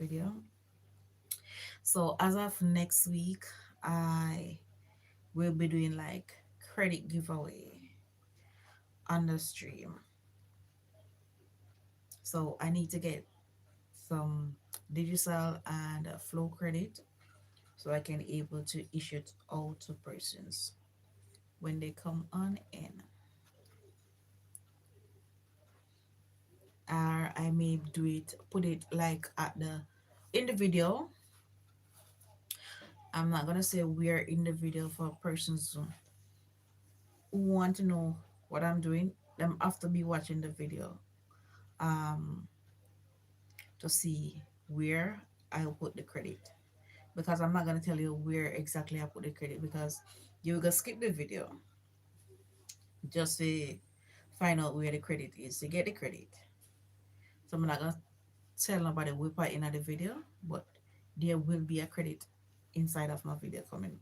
video. So as of next week, I will be doing like credit giveaway on the stream. So I need to get some digital and flow credit so I can able to issue it out to persons when they come on in. Or I may do it, put it like at the in the video. I'm not gonna say where in the video for persons who want to know what I'm doing. Them have to be watching the video um to see where I put the credit, because I'm not gonna tell you where exactly I put the credit because you will go skip the video just to find out where the credit is to get the credit. So I'm not gonna tell nobody we put in the video, but there will be a credit inside of my video coming.